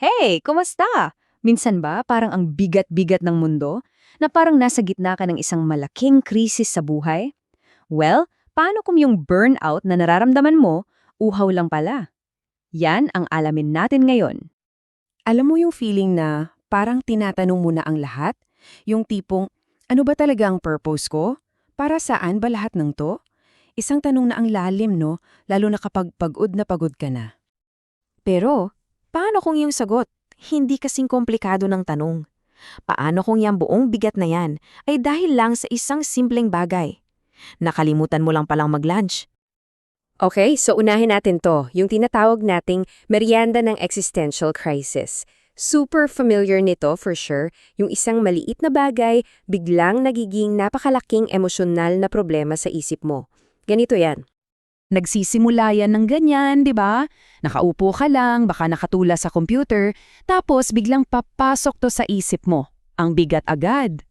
Hey, kumusta? Minsan ba parang ang bigat-bigat ng mundo na parang nasa gitna ka ng isang malaking krisis sa buhay? Well, paano kung yung burnout na nararamdaman mo, uhaw lang pala? Yan ang alamin natin ngayon. Alam mo yung feeling na parang tinatanong mo na ang lahat? Yung tipong, ano ba talaga ang purpose ko? Para saan ba lahat ng to? Isang tanong na ang lalim, no? Lalo na kapag pagod na pagod ka na. Pero, paano kung yung sagot, hindi kasing komplikado ng tanong? Paano kung yung buong bigat na yan ay dahil lang sa isang simpleng bagay? Nakalimutan mo lang palang mag-lunch. Okay, so unahin natin to, yung tinatawag nating merienda ng existential crisis. Super familiar nito for sure, yung isang maliit na bagay biglang nagiging napakalaking emosyonal na problema sa isip mo. Ganito yan. Nagsisimula yan ng ganyan, di ba? Nakaupo ka lang, baka nakatula sa computer, tapos biglang papasok to sa isip mo. Ang bigat agad.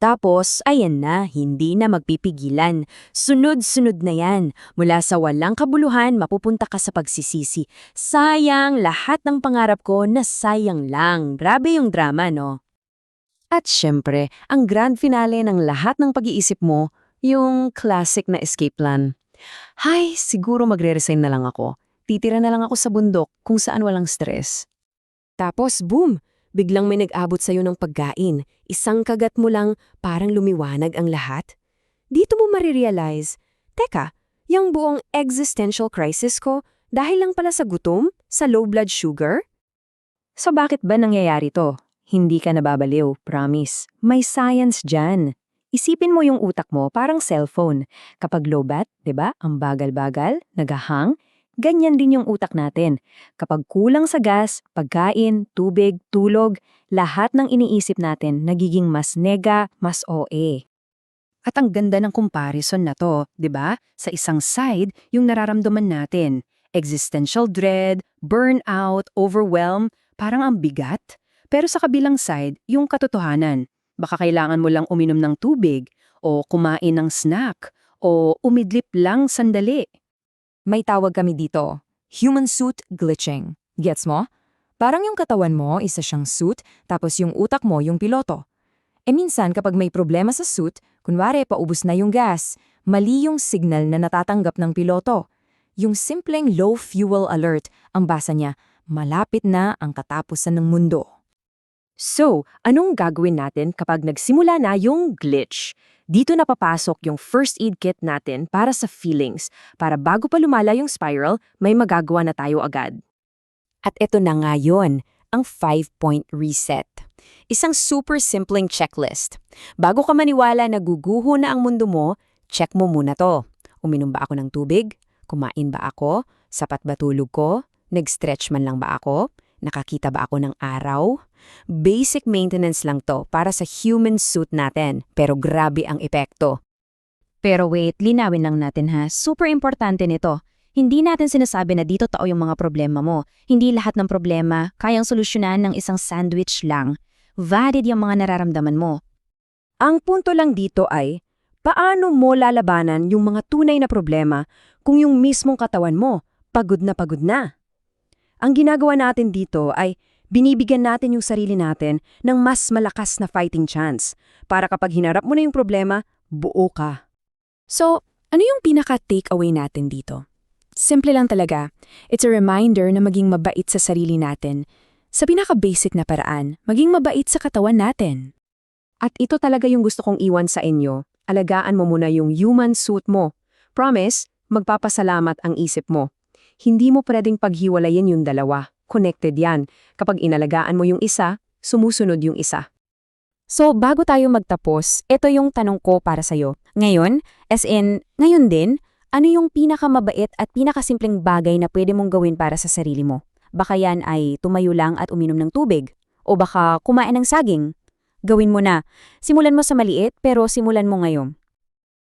Tapos, ayan na, hindi na magpipigilan. Sunod-sunod na yan. Mula sa walang kabuluhan, mapupunta ka sa pagsisisi. Sayang, lahat ng pangarap ko na sayang lang. Grabe yung drama, no? At syempre, ang grand finale ng lahat ng pag-iisip mo, yung classic na escape plan. Hay, siguro magre-resign na lang ako. Titira na lang ako sa bundok kung saan walang stress. Tapos boom! Biglang may nag-abot sa'yo ng pagkain. Isang kagat mo lang, parang lumiwanag ang lahat. Dito mo marirealize, teka, yung buong existential crisis ko, dahil lang pala sa gutom, sa low blood sugar? So bakit ba nangyayari to? Hindi ka nababaliw, promise. May science dyan. Isipin mo yung utak mo parang cellphone. Kapag low bat, 'di ba? Ang bagal-bagal, nagahang. Ganyan din yung utak natin. Kapag kulang sa gas, pagkain, tubig, tulog, lahat ng iniisip natin nagiging mas nega, mas OA. At ang ganda ng comparison na to, 'di ba? Sa isang side, yung nararamdaman natin, existential dread, burnout, overwhelm, parang ang bigat. Pero sa kabilang side, yung katotohanan. Baka kailangan mo lang uminom ng tubig, o kumain ng snack, o umidlip lang sandali. May tawag kami dito, human suit glitching. Gets mo? Parang yung katawan mo isa siyang suit, tapos yung utak mo yung piloto. E minsan kapag may problema sa suit, kunwari paubos na yung gas, mali yung signal na natatanggap ng piloto. Yung simpleng low fuel alert, ang basa niya, malapit na ang katapusan ng mundo. So, anong gagawin natin kapag nagsimula na yung glitch? Dito na papasok yung first aid kit natin para sa feelings, para bago pa lumala yung spiral, may magagawa na tayo agad. At ito na nga yun, ang 5-point reset. Isang super simpleng checklist. Bago ka maniwala na guguho na ang mundo mo, check mo muna to. Uminom ba ako ng tubig? Kumain ba ako? Sapat ba tulog ko? Nag-stretch man lang ba ako? Nakakita ba ako ng araw? Basic maintenance lang to para sa human suit natin, pero grabe ang epekto. Pero wait, linawin lang natin ha. Super importante nito. Hindi natin sinasabi na dito tao yung mga problema mo. Hindi lahat ng problema kayang solusyonan ng isang sandwich lang. Valid yung mga nararamdaman mo. Ang punto lang dito ay, paano mo lalabanan yung mga tunay na problema kung yung mismong katawan mo pagod na pagod na? Ang ginagawa natin dito ay binibigyan natin yung sarili natin ng mas malakas na fighting chance para kapag hinarap mo na yung problema, buo ka. So, ano yung pinaka-takeaway natin dito? Simple lang talaga. It's a reminder na maging mabait sa sarili natin. Sa pinaka-basic na paraan, maging mabait sa katawan natin. At ito talaga yung gusto kong iwan sa inyo. Alagaan mo muna yung human suit mo. Promise, magpapasalamat ang isip mo. Hindi mo pwedeng paghiwalayin yung dalawa. Connected yan. Kapag inalagaan mo yung isa, sumusunod yung isa. So, bago tayo magtapos, ito yung tanong ko para sa'yo. Ngayon, as in, ngayon din, ano yung pinakamabait at pinakasimpleng bagay na pwede mong gawin para sa sarili mo? Baka yan ay tumayo lang at uminom ng tubig. O baka kumain ng saging. Gawin mo na. Simulan mo sa maliit, pero simulan mo ngayon.